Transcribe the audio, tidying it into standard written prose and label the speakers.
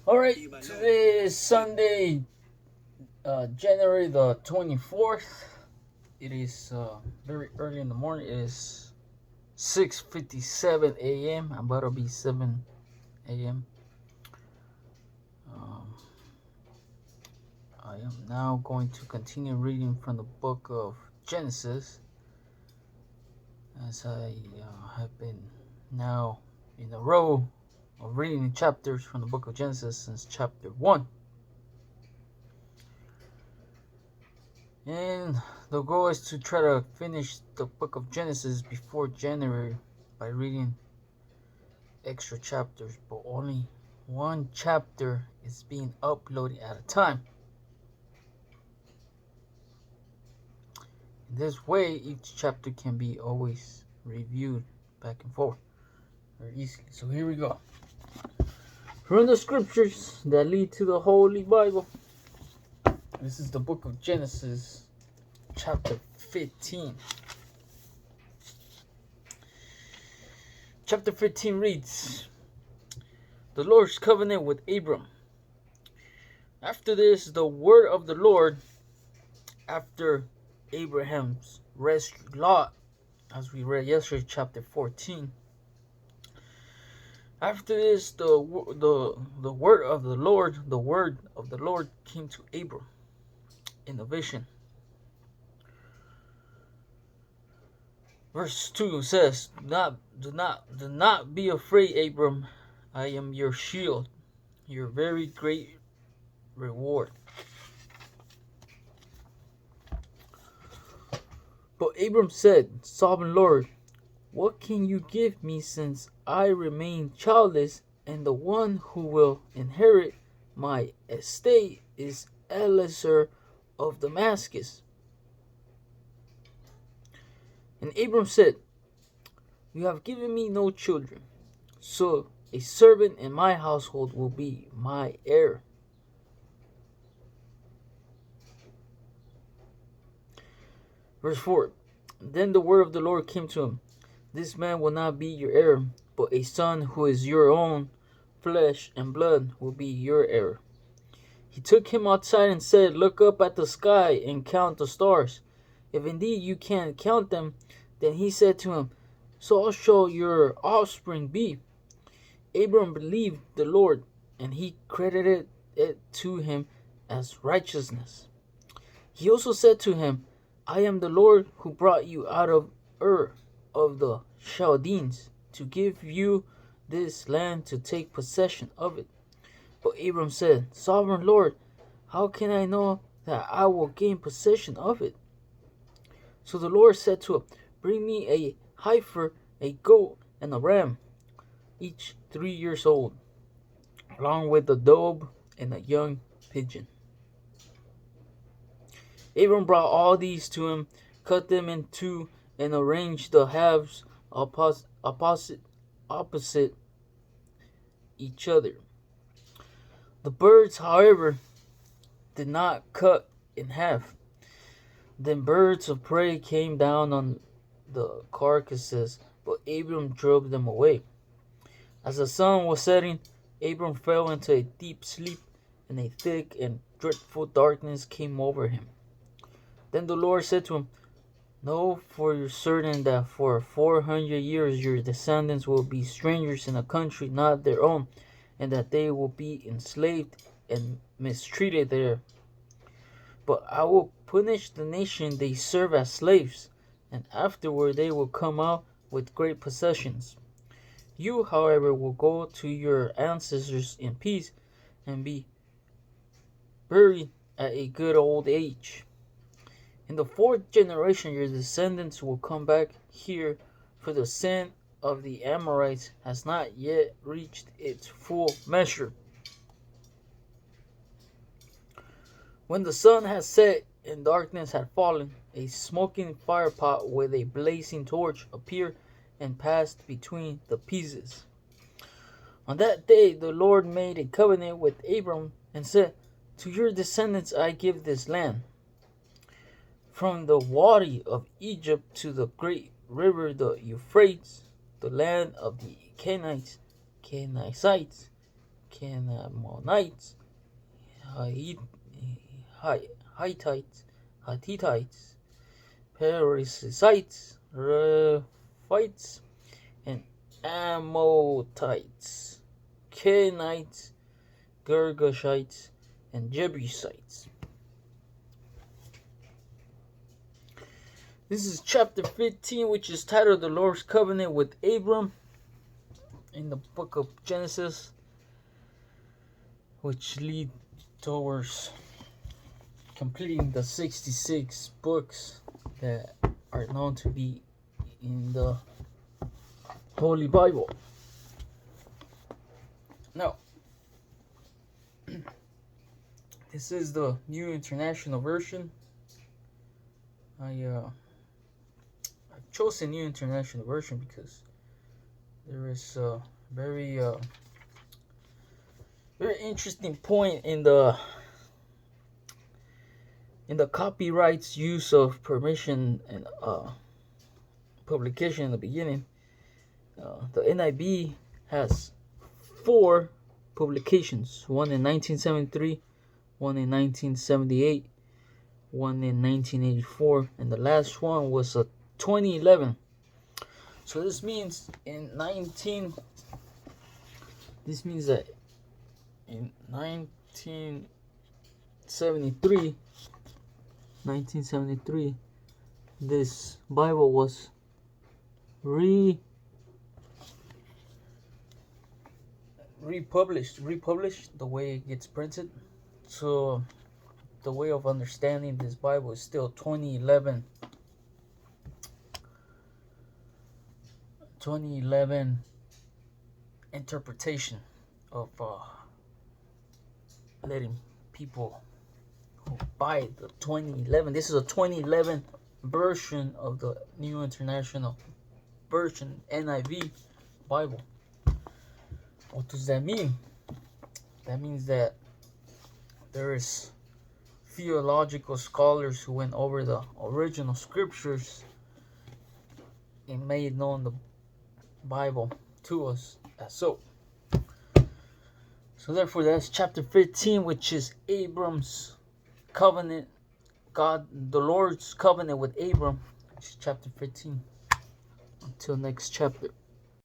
Speaker 1: All right, today is Sunday, January the 24th. It is very early in the morning. It is 6:57 a.m. I'm about to be 7 a.m. Um, I am now going to continue reading from the book of Genesis, as I have been now in a row of reading chapters from the book of Genesis since chapter 1. And the goal is to try to finish the book of Genesis before January by reading extra chapters, but only one chapter is being uploaded at a time. In this way, each chapter can be always reviewed back and forth very easily. So here we go. From the scriptures that lead to the Holy Bible, this is the book of Genesis, chapter 15. Chapter 15 reads, the Lord's covenant with Abram. After this, the word of the Lord, after Abraham's rescued Lot, as we read yesterday, chapter 14. After this, the word of the Lord came to Abram in a vision. Verse 2 says, do not be afraid, Abram. I am your shield, your very great reward. But Abram said, Sovereign Lord, what can you give me, since I remain childless, and the one who will inherit my estate is Eliezer of Damascus? And Abram said, you have given me no children, so a servant in my household will be my heir. Verse 4. Then the word of the Lord came to him, this man will not be your heir, but a son who is your own flesh and blood will be your heir. He took him outside and said, look up at the sky and count the stars. If indeed you can count them. Then he said to him, so shall your offspring be. Abram believed the Lord, and he credited it to him as righteousness. He also said to him, I am the Lord who brought you out of Ur of the Chaldeans to give you this land to take possession of it. But Abram said, Sovereign Lord, how can I know that I will gain possession of it? So the Lord said to him, bring me a heifer, a goat, and a ram, each 3 years old, along with a dove and a young pigeon. Abram brought all these to him, cut them in two, and arranged the halves opposite each other. The birds, however, did not cut in half. Then birds of prey came down on the carcasses, but Abram drove them away. As the sun was setting, Abram fell into a deep sleep, and a thick and dreadful darkness came over him. Then the Lord said to him, know for certain that for 400 years your descendants will be strangers in a country not their own, and that they will be enslaved and mistreated there. But I will punish the nation they serve as slaves, and afterward they will come out with great possessions. You, however, will go to your ancestors in peace and be buried at a good old age. In the 4th generation your descendants will come back here, for the sin of the Amorites has not yet reached its full measure. When the sun had set and darkness had fallen, a smoking firepot with a blazing torch appeared and passed between the pieces. On that day the Lord made a covenant with Abram and said, to your descendants I give this land, from the Wadi of Egypt to the great river the Euphrates, the land of the Kenizzites, Canaanites, Hittites, Perizzites, Rephites, and Amalekites, Canaanites, Girgashites, and Jebusites. This is chapter 15, which is titled The Lord's Covenant with Abram in the book of Genesis, which lead towards completing the 66 books that are known to be in the Holy Bible. Now, this is the New International Version. I've chosen New International Version because there is a very interesting point in the copyrights use of permission and publication in the beginning. The NIV has 4 publications: one in 1973, one in 1978, one in 1984, and the last one was a 2011. So this means that in 1973, this Bible was republished the way it gets printed. So the way of understanding this Bible is still 2011 interpretation of letting people who buy the 2011. This is a 2011 version of the New International Version NIV Bible. What does that mean? That means that there is theological scholars who went over the original scriptures and made known the Bible to us as so. So therefore, that's chapter 15, which is Abram's covenant, the Lord's covenant with Abram, which is chapter 15. Until next chapter.